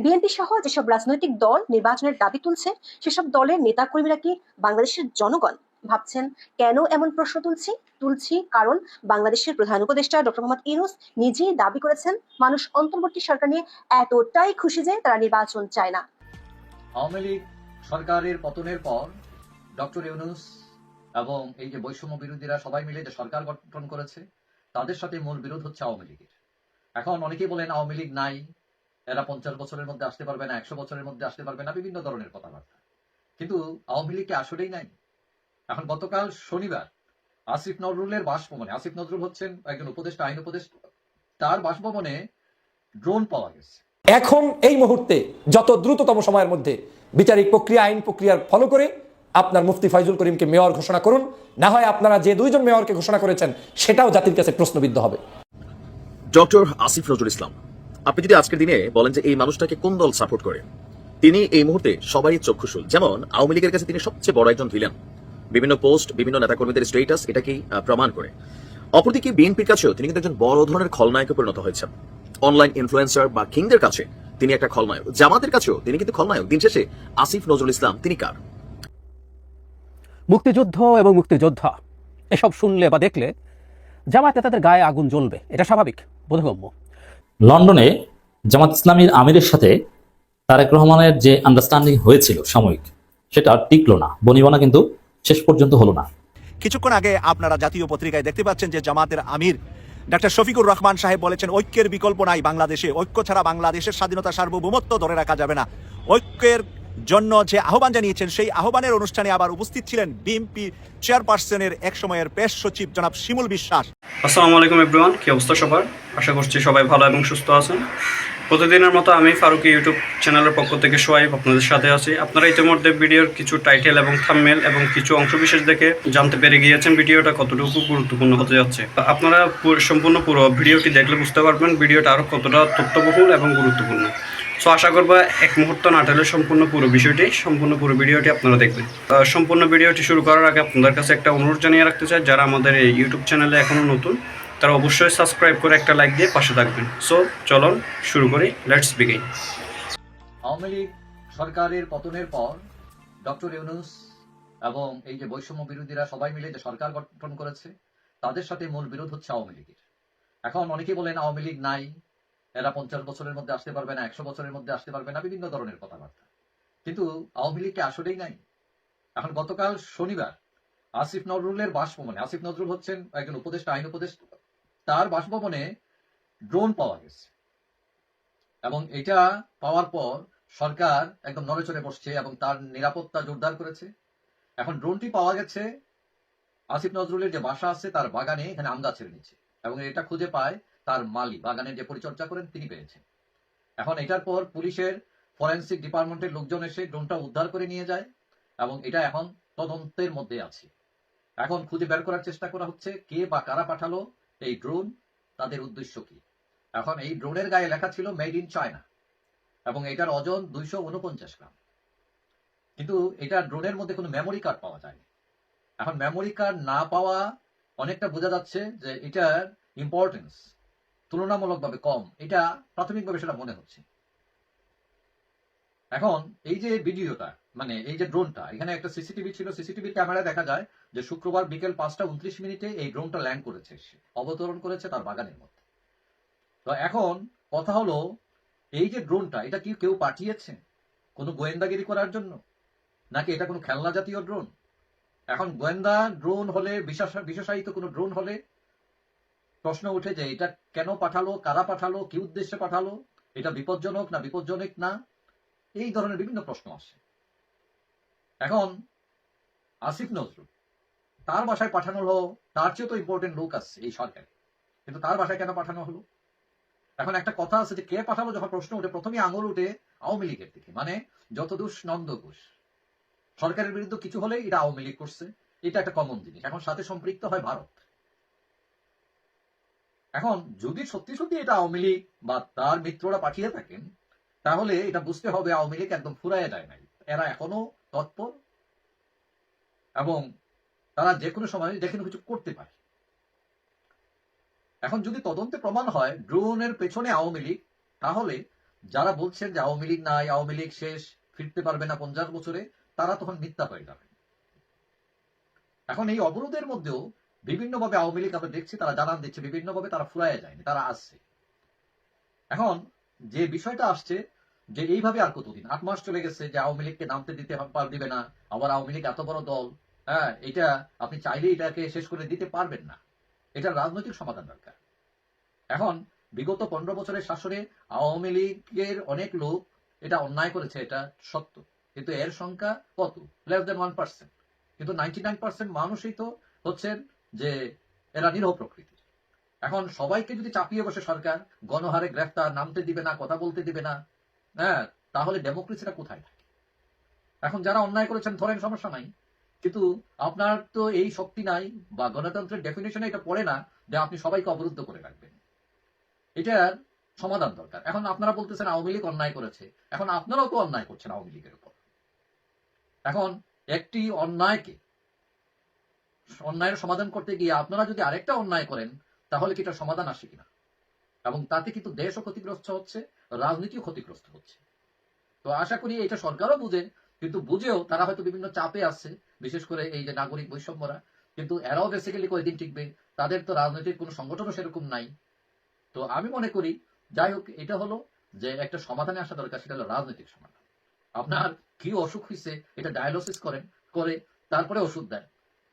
BNP সহ যেসব রাজনৈতিক দল নির্বাচনের দাবি তুলছে, সেসব দলের নেতাকর্মীরা কি বাংলাদেশের জনগণ? ভাবছেন কেন এমন প্রশ্ন তুলছি কারণ বাংলাদেশের প্রধান উপদেষ্টা ডক্টর মোহাম্মদ ইউনূস নিজেই দাবি করেছেন, মানুষ অন্তর্বর্তী সরকার নিয়ে এতটাই খুশি যে তারা নির্বাচন চায় না। আওয়ামী লীগ সরকারের পতনের পর ডক্টর ইউনূস এবং এই যে বৈষম্য বিরোধীরা সবাই মিলে যে সরকার গঠন করেছে, তাদের সাথে মূল বিরোধ হচ্ছে আওয়ামী লীগের। এখন অনেকেই বলেন আওয়ামী লীগ নাই, এরা 50 বছরের মধ্যে আসতে পারবে না, 100 বছরের মধ্যে আসতে পারবে না, বিভিন্ন ধরনের কথাবার্তা। কিন্তু আওয়ামী লীগ কি আসলেই নাই? এখন গতকাল শনিবার আসিফ নজরুলের বাসভবনে, আসিফ নজরুল হচ্ছেন একজন উপদেষ্টা, আইন উপদেষ্টা, তার বাসভবনে ড্রোন পাওয়া গেছে। এখন এই মুহূর্তে যত দ্রুততম সময়ের মধ্যে বিচারিক প্রক্রিয়া, আইন প্রক্রিয়ার ফলো করে আপনার মুফতি ফয়জুল করিমকে মেয়র ঘোষণা করুন, না হয় আপনারা যে দুইজন মেয়রকে ঘোষণা করেছেন সেটাও জাতির কাছে প্রশ্নবিদ্ধ হবে। ডক্টর আসিফ নজরুল ইসলাম, আপনি যদি আজকের দিনে বলেন যে এই মানুষটাকে কোন দল সাপোর্ট করে, তিনি এই মুহূর্তে সবাই চক্ষুশূল। যেমন আওয়ামী লীগের কাছে তিনি সবচেয়ে বড় একজন ভিলেন, বিভিন্ন পোস্ট, বিভিন্ন নেতাকর্মীদের স্টেটাস এটাকেই প্রমাণ করে। অপরদিকে বিএনপির কাছেও তিনি কিন্তু একজন বড় ধরনের খলনায়কে পরিণত হয়েছেন। অনলাইন ইনফ্লুয়েন্সার বা কিংদের কাছে তিনি একটা খলনায়ক, জামাতের কাছেও তিনি কিন্তু খলনায়ক। দিন শেষে আসিফ নজরুল ইসলাম তিনি কার? মুক্তিযুদ্ধ এবং মুক্তিযোদ্ধা এসব শুনলে বা দেখলে জামায়াতে তাদের গায়ে আগুন জ্বলবে, এটা স্বাভাবিক, বোধগম্য। লন্ডনে জামাত ইসলামীর আমিরের সাথে তারেক রহমানের যে আন্ডারস্ট্যান্ডিং হয়েছিল সাময়িক, সেটা আর টিকলো না, বনিবনা কিন্তু শেষ পর্যন্ত হলো না। কিছুক্ষণ আগে আপনারা জাতীয় পত্রিকায় দেখতে পাচ্ছেন যে জামাতের আমির ডাক্তার শফিকুর রহমান সাহেব বলেছেন, ঐক্যের বিকল্প নাই বাংলাদেশে, ঐক্য ছাড়া বাংলাদেশের স্বাধীনতা সার্বভৌমত্ব ধরে রাখা যাবে না। ঐক্যের জন্য যে আহ্বান জানিয়েছেন, সেই আহ্বানের অনুষ্ঠানে আবার উপস্থিত ছিলেন বিএনপি চেয়ারপারসনের এক সময়ের পেশ সচিব জনাব শিমুল বিশ্বাস। আসসালামু আলাইকুম এভরিওয়ান, কি অবস্থা সবার? আশা করছি সবাই ভালো এবং সুস্থ আছেন। প্রতিদিনের মতো আমি ফারুকি ইউটিউব চ্যানেলের পক্ষ থেকে সোয়াইব আপনাদের সাথে আছি। আপনারা ইতিমধ্যে ভিডিওর কিছু টাইটেল এবং থাম্বনেল এবং কিছু অংশবিশেষ দেখে জানতে পেরে গিয়েছেন ভিডিওটা কতটুকু গুরুত্বপূর্ণ হতে যাচ্ছে। আপনারা সম্পূর্ণ পুরো ভিডিওটি দেখলে বুঝতে পারবেন ভিডিওটা আরও কতটা তথ্যবহুল এবং গুরুত্বপূর্ণ। সো আশা করবো এক মুহূর্ত না টেলে সম্পূর্ণ পুরো ভিডিওটি আপনারা দেখবেন। সম্পূর্ণ ভিডিওটি শুরু করার আগে আপনাদের কাছে একটা অনুরোধ জানিয়ে রাখতে চাই, যারা আমাদের এই ইউটিউব চ্যানেলে এখনও নতুন, তারা অবশ্যই সাবস্ক্রাইব করে একটা লাইক দিয়ে পাশে থাকবেন। সো চলুন শুরু করি, লেটস বিগিন। আওয়ামী লীগ সরকারের পতনের পর ডক্টর ইউনূস এবং এই যে বৈষম্য বিরোধীরা সবাই মিলে যে সরকার গঠন করেছে, তাদের সাথে মূল বিরোধ হচ্ছে আওয়ামী লীগের। এখন অনেকেই বলেন আওয়ামী লীগ নাই, এরা 50 বছরের মধ্যে আসতে পারবে না, 100 বছরের মধ্যে আসতে পারবে না, বিভিন্ন ধরনের কথাবার্তা। কিন্তু আওয়ামী লীগ কি আসলেই নাই? এখন গতকাল শনিবার আসিফ নজরুলের বাসভবনে, আসিফ নজরুল হচ্ছেন একজন উপদেষ্টা, আইন উপদেষ্টা, তার বাসভবনে ড্রোন পাওয়া গেছে। এবং এটা পাওয়ার পর সরকার একদম নড়েচড়ে বসছে এবং তার নিরাপত্তা জোরদার করেছে। এখন ড্রোনটি পাওয়া গেছে আসিফ নজরুলের যে বাসা আছে তার বাগানে, এখানে আম গাছের নিচে, এবং এটা খুঁজে পায় তার মালি, বাগানের যে পরিচর্যা করেন তিনি পেয়েছেন। এখন এটার পর পুলিশের ফরেন্সিক ডিপার্টমেন্টের লোকজন এসে ড্রোনটা উদ্ধার করে নিয়ে যায় এবং এটা এখন তদন্তের মধ্যে আছে। এখন খুঁজে বের করার চেষ্টা করা হচ্ছে কে বা কারা পাঠালো এই ড্রোন, তাদের উদ্দেশ্য কি। এখন এই ড্রোনের গায়ে লেখা ছিল মেড ইন চায়না এবং এটার ওজন 249 গ্রাম। কিন্তু এটা ড্রোনের মধ্যে কোনো মেমোরি কার্ড পাওয়া যায়নি। এখন মেমোরি কার্ড না পাওয়া অনেকটা বোঝা যাচ্ছে যে এটার ইম্পর্টেন্স তুলনামূলকভাবে কম, এটা প্রাথমিকভাবে সেটা মনে হচ্ছে। এখন এই যে ভিডিওটা, মানে এই যে ড্রোনটা, এখানে একটা সিসিটিভি ছিল, সিসিটিভির ক্যামেরায় দেখা যায় যে শুক্রবার বিকেল 5:29 এই ড্রোনটা ল্যান্ড করেছে, অবতরণ করেছে তার বাগানের মধ্যে। তো এখন কথা হলো, এই যে ড্রোনটা, এটা কি কেউ পাঠিয়েছে কোনো গোয়েন্দাগিরি করার জন্য, নাকি এটা কোনো খেলনা জাতীয় ড্রোন? এখন গোয়েন্দা ড্রোন হলে, বিশেষায়িত কোনো ড্রোন হলে প্রশ্ন উঠে যে এটা কেন পাঠালো, কারা পাঠালো, কি উদ্দেশ্যে পাঠালো, এটা বিপজ্জনক না বিপজ্জনক না, এই ধরনের বিভিন্ন প্রশ্ন আসে। এখন আসিফ নজরুল, তার বাসায় পাঠানো হলো, তার চেয়ে তো ইম্পর্টেন্ট লোক আছে এই সরকারে, কিন্তু তার বাসায় কেন পাঠানো হলো? এখন একটা কথা আছে যে কে পাঠালো, যখন প্রশ্ন উঠে প্রথমেই আঙুল উঠে আওয়ামী লীগের দিকে, মানে যত দোষ নন্দ ঘোষ, সরকারের বিরুদ্ধে কিছু হলে এটা আওয়ামী লীগ করছে, এটা একটা কমন জিনিস। এখন সাথে সম্পৃক্ত হয় ভারত। এখন যদি সত্যি সত্যি এটা আওয়ামী লীগ বা তার মিত্ররা পাঠিয়ে থাকেন, তাহলে এটা বুঝতে হবে আওয়ামী লীগ একদম ফুরাইয়া যায় নাই, এরা এখনো তৎপর এবং তারা যে কোনো সময় যে কোনো কিছু করতে পারে। এখন যদি তদন্তে প্রমাণ হয় ড্রোনের পেছনে আওয়ামী লীগ, তাহলে যারা বলছেন যে আওয়ামী লীগ নাই, আওয়ামী লীগ শেষ, ফিরতে পারবে না 50 বছরে, তারা তখন মিথ্যা হয়ে যাবে। এখন এই অবরোধের মধ্যেও বিভিন্নভাবে আওয়ামী লীগ আমরা দেখছি তারা জানান দিচ্ছে, বিভিন্নভাবে তারা ফুরাইয়া যায়নি, তারা আসছে। এখন যে বিষয়টা আসছে যে এইভাবে আর কতদিন, 8 মাস চলে গেছে যে আওয়ামী লীগকে নামতে দিবে না, আবার আওয়ামী লীগ এত বড় দল, হ্যাঁ, এটা আপনি চাইলে এটাকে শেষ করে দিতে পারবেন না, এটা রাজনৈতিক সমাধান দরকার। এখন বিগত 15 বছরের শাসনে আওয়ামী লীগের অনেক লোক এটা অন্যায় করেছে, এটা সত্য, কিন্তু এর সংখ্যা কত? Less than 1%। কিন্তু 99% মানুষই তো হচ্ছেন যে এরা নিরহ প্রকৃতির। এখন সবাইকে যদি চাপিয়ে বসে সরকার, গণহারে গ্রেফতার, নামতে দিবে না, কথা বলতে দিবে না, হ্যাঁ, তাহলে ডেমোক্রেসিটা কোথায় থাকে? এখন যারা অন্যায় করেছেন ধরেন, সমস্যা নাই, কিন্তু আপনার তো এই শক্তি নাই, বা গণতন্ত্রের ডেফিনেশনে এটা পড়ে না যে আপনি সবাইকে অবরুদ্ধ করে রাখবেন। এটার সমাধান দরকার। এখন আপনারা বলতেছেন আওয়ামী লীগ অন্যায় করেছে, এখন আপনারাও তো অন্যায় করছেন আওয়ামী লীগের উপর। এখন একটি অন্যায়ের সমাধান করতে গিয়ে আপনারা যদি আরেকটা অন্যায় করেন, তাহলে কি এটা সমাধান আসে কিনা? এবং তাতে কিন্তু দেশও ক্ষতিগ্রস্ত হচ্ছে, রাজনীতিও ক্ষতিগ্রস্ত হচ্ছে। তো আশা করি এটা সরকারও বুঝে, কিন্তু বুঝেও তারা হয়তো বিভিন্ন চাপে আছে, বিশেষ করে এই যে নাগরিক বৈষম্যরা, কিন্তু এরাও বেসিক্যালি কয়েকদিন টিকবে, তাদের তো রাজনৈতিক কোনো সংগঠনও সেরকম নাই। তো আমি মনে করি, যাই হোক, এটা হলো যে একটা সমাধানে আসা দরকার, সেটা হলো রাজনৈতিক সমাধান। আপনার কি অসুখ হয়েছে এটা ডায়ালিসিস করে তারপরে ওষুধ দেন।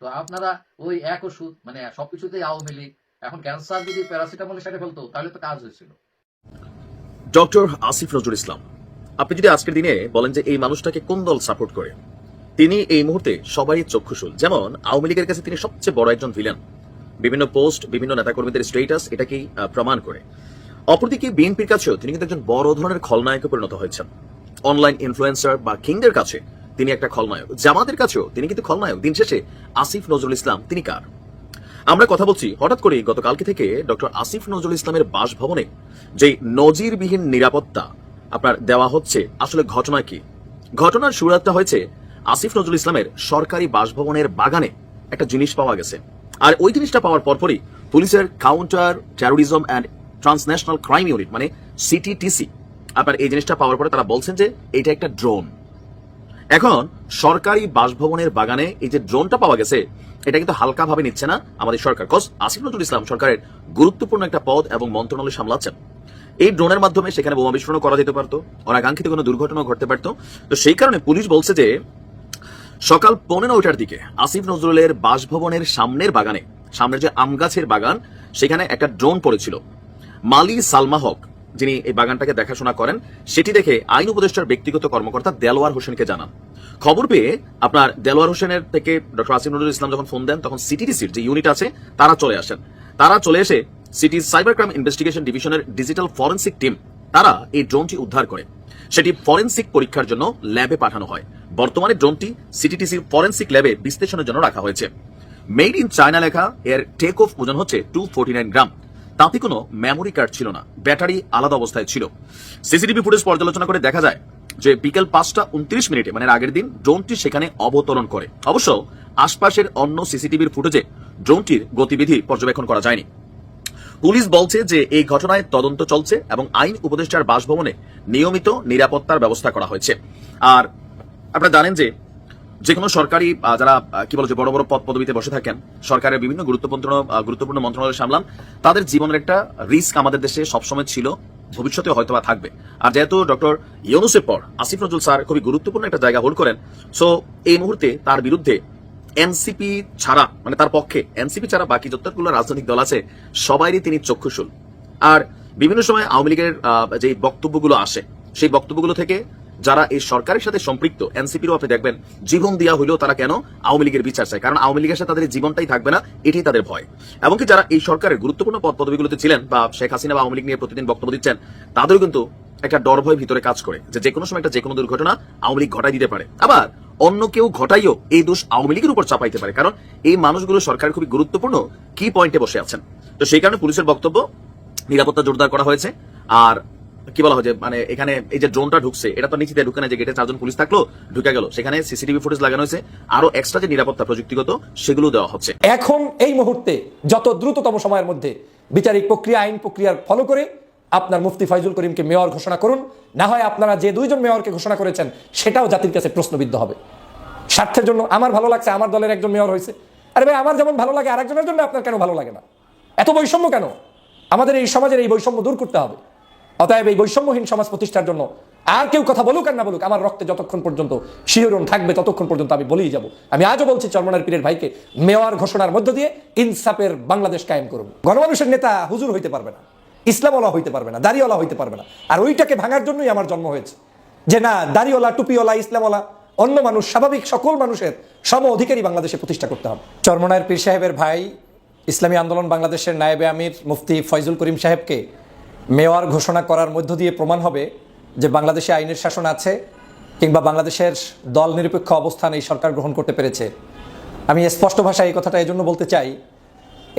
তো আপনারা ওই এক ওষুধ, মানে সবকিছুতেই আওয়ামী লীগ, এখন ক্যান্সার যদি প্যারাসিটামল সেটা ফেলতো তাহলে তো কাজ হয়েছিল। ডক্টর আসিফ নজরুল ইসলাম, আপনি যদি আজকের দিনে বলেন যে এই মানুষটাকে কোন দল সাপোর্ট করে, তিনি এই মুহূর্তে সবারই চক্ষুশূল। যেমন আওয়ামী লীগের কাছে তিনি সবচেয়ে বড় একজন ভিলেন, বিভিন্ন পোস্ট, বিভিন্ন নেতাকর্মীদের স্টেটাস এটাকেই প্রমাণ করে। অপরদিকে বিএনপির কাছেও তিনি কিন্তু একজন বড় ধরনের খলনায়কে পরিণত হয়েছেন। অনলাইন ইনফ্লুয়েন্সার বা কিংদের কাছে তিনি একটা খলনায়ক, জামাতের কাছেও তিনি কিন্তু খলনায়ক। দিন শেষে আসিফ নজরুল ইসলাম তিনি কার? আমরা কথা বলছি হঠাৎ করে গতকালকে থেকে ডক্টর আসিফ নজরুল ইসলামের বাসভবনে যে নজিরবিহীন নিরাপত্তা আপনার দেওয়া হচ্ছে, আসলে ঘটনা কি? ঘটনার শুরুটা হয়েছে আসিফ নজরুল ইসলামের সরকারি বাসভবনের বাগানে একটা জিনিস পাওয়া গেছে। আর ওই জিনিসটা পাওয়ার পরপরই পুলিশের counter terrorism and transnational crime unit মানে সিটিটিসি আপনার এই জিনিসটা পাওয়ার পরে তারা বলছেন যে এটা একটা ড্রোন। এখন সরকারি বাসভবনের বাগানে এই যে ড্রোনটা পাওয়া গেছে, এটা কিন্তু হালকা ভাবে নিচ্ছে না আমাদের সরকার। কজ আসিফ নজরুল ইসলাম সরকারের গুরুত্বপূর্ণ একটা পদ এবং মন্ত্রণালয় সামলাচ্ছেন। এই ড্রোনের মাধ্যমে সেখানে বোমা বিস্ফোরণ করা যেতে পারতো, অনাকাঙ্ক্ষিত কোনো দুর্ঘটনা ঘটতে পারতো। তো সেই কারণে পুলিশ বলছে যে সকাল 9:15টার দিকে আসিফ নজরুলের বাসভবনের সামনের বাগানে, সামনের যে আম গাছের বাগান, সেখানে একটা ড্রোন পড়েছিল। মালি সালমা হক, যিনি এই বাগানটাকে দেখাশোনা করেন, সেটি দেখে আইন উপদেষ্টার ব্যক্তিগত কর্মকর্তা দেলোয়ার হোসেনকে জানান। খবর পেয়ে আপনার দেলোয়ার হোসেনের থেকে ডক্টর আসিফ নজরুল ইসলাম যখন ফোন দেন, তখন সিটিটিসির যে ইউনিট আছে তারা চলে আসেন। তারা চলে এসে সিটির সাইবার ক্রাইম ইনভেস্টিগেশন ডিভিশনের ডিজিটাল ফরেন্সিক টিম তারা এই ড্রোনটি উদ্ধার করে সেটি ফরেন্সিক পরীক্ষার জন্য ল্যাবে পাঠানো হয়। বর্তমানে ড্রোনটি সিটিটিসির ফরেন্সিক ল্যাবে বিশ্লেষণের জন্য রাখা হয়েছে। মেড ইন চায়না লেখা, এর টেক অফ ওজন হচ্ছে 249 গ্রাম। তাতে কোনো মেমোরি কার্ড ছিল না, ব্যাটারি আলাদা অবস্থায় ছিল। সিসিটিভি ফুটেজ পর্যালোচনা করে দেখা যায় যে বিকেল 5:29 মানে আগের দিন ড্রোনটি সেখানে অবতরণ করে। অবশ্য আশপাশের অন্য সিসিটিভির ফুটেজে ড্রোনটির গতিবিধি পর্যবেক্ষণ করা যায়নি। পুলিশ বলছে যে এই ঘটনায় তদন্ত চলছে এবং আইন উপদেষ্টার বাসভবনে নিয়মিত নিরাপত্তার ব্যবস্থা করা হয়েছে। আর আপনারা জানেন যে কোনো সরকারি যারা কি বলে যে বড় বড় পদ পদবিতে বসে থাকেন, সরকারের বিভিন্ন গুরুত্বপূর্ণ মন্ত্রণালয় সামলান, তাদের জীবনের একটা রিস্ক আমাদের দেশে সবসময় ছিল, ভবিষ্যতে হয়তোবা থাকবে। আর যেহেতু ডক্টর ইউনূসের পর আসিফ নজরুল স্যার খুবই গুরুত্বপূর্ণ একটা জায়গা হোল্ড করেন, সো এই মুহূর্তে তার বিরুদ্ধে এনসিপি ছাড়া, মানে তার পক্ষে এনসিপি ছাড়া বাকি যতগুলো রাজনৈতিক দল আছে সবারই তিনি চক্ষুশূল। আর বিভিন্ন সময় আওয়ামী লীগের যে বক্তব্যগুলো আসে, সেই বক্তব্যগুলো থেকে যারা এই সরকারের সাথে সম্পৃক্ত, এনসিপিরও আপনি দেখবেন জীবন দেওয়া হইলেও তারা কেন আওয়ামী লীগের বিচার চায়, কারণ আওয়ামী লীগের সাথে তাদের জীবনটাই থাকবে না, এটাই তাদের ভয়। এমনকি যারা এই সরকারের গুরুত্বপূর্ণ পদ পদবিগুলোতে ছিলেন বা শেখ হাসিনা বা আওয়ামী লীগ নিয়ে প্রতিদিন বক্তব্য দিচ্ছেন, তাদেরও কিন্তু একটা ডর ভয় ভিতরে কাজ করে যে কোনো সময় একটা যে কোনো দুর্ঘটনা আওয়ামী লীগ ঘটাই দিতে পারে। আবার অন্য কেউ ঘটাইও এই দোষ আওয়ামী লীগের উপর চাপাইতে পারে, কারণ এই মানুষগুলো সরকারের খুবই গুরুত্বপূর্ণ কি পয়েন্টে বসে আছেন। তো সেই কারণে পুলিশের বক্তব্য নিরাপত্তা জোরদার করা হয়েছে। আর কি বলা হয় যে মানে এখানে এই যে ড্রোনটা ঢুকছে, এটা তো নিচে ঢুকে না যে গেটে 4 জন পুলিশ থাকলো ঢুকে গেল, সেখানে সিসিটিভি ফুটেজ লাগানো হয়েছে, আরো এক্সট্রা যে নিরাপত্তা প্রযুক্তিগত সেগুলো দেওয়া হচ্ছে। এখন এই মুহূর্তে যত দ্রুততম সময়ের মধ্যে বিচারিক প্রক্রিয়া, আইন প্রক্রিয়ার ফলো করে আপনার মুফতি ফয়জুল করিমকে মেয়র ঘোষণা করুন, না হয় আপনারা যে দুইজন মেয়রকে ঘোষণা করেছেন সেটাও জাতির কাছে প্রশ্নবিদ্ধ হবে। স্বার্থের জন্য আমার ভালো লাগছে, আমার দলের একজন মেয়র হয়েছে, আরে ভাই আমার যেমন ভালো লাগে আরেকজনের জন্য আপনার কেন ভালো লাগে না? এত বৈষম্য কেন? আমাদের এই সমাজের এই বৈষম্য দূর করতে হবে। অতএব এই বৈষম্যহীন সমাজ প্রতিষ্ঠার জন্য আর কেউ কথা বলুক আর না বলুক, আমার রক্তে যতক্ষণ পর্যন্ত শিহরণ থাকবে ততক্ষণ পর্যন্ত আমি বলেই যাব। আমি আজও বলছি, চরমনার পীরের ভাইকে মেয়র ঘোষণার মধ্য দিয়ে ইনসাফের বাংলাদেশ কায়েম করুন। গণমানুষের নেতা হুজুর হইতে পারবে না, ইসলামওয়ালা হইতে পারবে না, দাড়িওয়ালা হইতে পারবে না। আর ওইটাকে ভাঙার জন্যই আমার জন্ম হয়েছে, যে না, দাড়িওয়ালা, টুপিওয়ালা, ইসলামওয়ালা, অন্য মানুষ, স্বাভাবিক সকল মানুষের সম অধিকারী বাংলাদেশে প্রতিষ্ঠা করতে হবে। চরমনার পীর সাহেবের ভাই ইসলামী আন্দোলন বাংলাদেশের নায়েবে আমির মুফতি ফয়জুল করিম সাহেবকে মেয়র ঘোষণা করার মধ্য দিয়ে প্রমাণ হবে যে বাংলাদেশে আইনের শাসন আছে, কিংবা বাংলাদেশের দল নিরপেক্ষ অবস্থান এই সরকার গ্রহণ করতে পেরেছে। আমি স্পষ্ট ভাষায় এই কথাটা এজন্য বলতে চাই,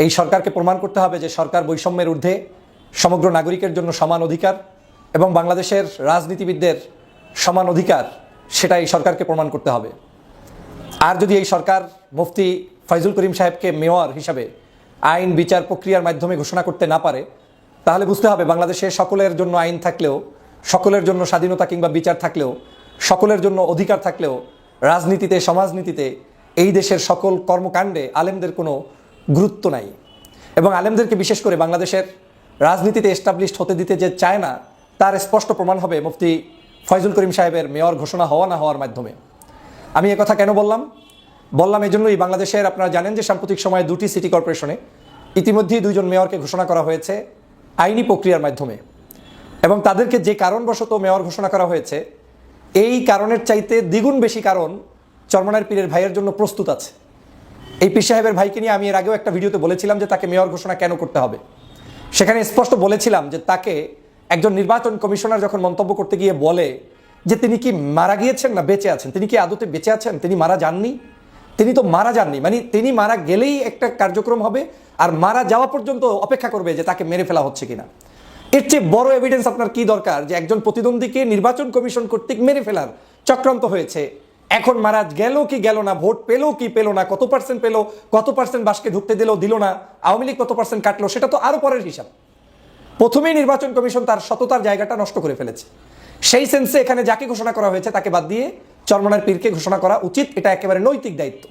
এই সরকারকে প্রমাণ করতে হবে যে সরকার বৈষম্যের ঊর্ধ্বে, সমগ্র নাগরিকের জন্য সমান অধিকার এবং বাংলাদেশের রাজনীতিবিদদের সমান অধিকার, সেটা এই সরকারকে প্রমাণ করতে হবে। আর যদি এই সরকার মুফতি ফয়জুল করিম সাহেবকে মেয়র হিসাবে আইন বিচার প্রক্রিয়ার মাধ্যমে ঘোষণা করতে না পারে, তাহলে বুঝতে হবে বাংলাদেশে সকলের জন্য আইন থাকলেও, সকলের জন্য স্বাধীনতা কিংবা বিচার থাকলেও, সকলের জন্য অধিকার থাকলেও, রাজনীতিতে, সমাজনীতিতে, এই দেশের সকল কর্মকাণ্ডে আলেমদের কোনো গুরুত্ব নাই। এবং আলেমদেরকে বিশেষ করে বাংলাদেশের রাজনীতিতে এস্টাবলিশড হতে দিতে যে চায় না, তার স্পষ্ট প্রমাণ হবে মুফতি ফয়জুল করিম সাহেবের মেয়র ঘোষণা হওয়া না হওয়ার মাধ্যমে। আমি একথা কেন বললাম এজন্যই, বাংলাদেশের আপনারা জানেন যে সাম্প্রতিক সময়ে 2টি সিটি কর্পোরেশনে ইতিমধ্যেই 2জন মেয়রকে ঘোষণা করা হয়েছে আইনি প্রক্রিয়ার মাধ্যমে, এবং তাদেরকে যে কারণবশত মেয়র ঘোষণা করা হয়েছে, এই কারণের চাইতে দ্বিগুণ বেশি কারণ চরমনার পীরের ভাইয়ের জন্য প্রস্তুত আছে। এই পীর সাহেবের ভাইকে নিয়ে আমি এর আগেও একটা ভিডিওতে বলেছিলাম যে তাকে মেয়র ঘোষণা কেন করতে হবে। সেখানে স্পষ্ট বলেছিলাম যে তাকে একজন নির্বাচন কমিশনার যখন মন্তব্য করতে গিয়ে বলে যে তিনি কি মারা গিয়েছেন না বেঁচে আছেন, তিনি কি আদতে বেঁচে আছেন, তিনি মারা যাননি, তিনি তো মারা যাননি, মানে তিনি মারা গেলেই একটা কার্যক্রম হবে আর মারা যাওয়া পর্যন্ত অপেক্ষা করবে যে তাকে মেরে ফেলা হচ্ছে কিনা। এর চেয়ে বড় এভিডেন্স আপনার কি দরকার যে একজন প্রতিদ্বন্দ্বীকে নির্বাচন কমিশন কর্তৃক মেরে ফেলার চক্রান্ত হয়েছে, এখন মারা গেল কি গেল না, ভোট পেলো কি পেলো না, কত পার্সেন্ট পেলো, কত পার্সেন্ট বাসকে ঢুকতে দিল না, আওয়ামী লীগ কত পার্সেন্ট কাটলো, সেটা তো আরো পরের হিসাব। প্রথমেই নির্বাচন কমিশন তার সততার জায়গাটা নষ্ট করে ফেলেছে। সেই সেন্সে এখানে যাকে ঘোষণা করা হয়েছে তাকে বাদ দিয়ে চরমনার পীরকে ঘোষণা করা উচিত, এটা একেবারে নৈতিক দায়িত্ব।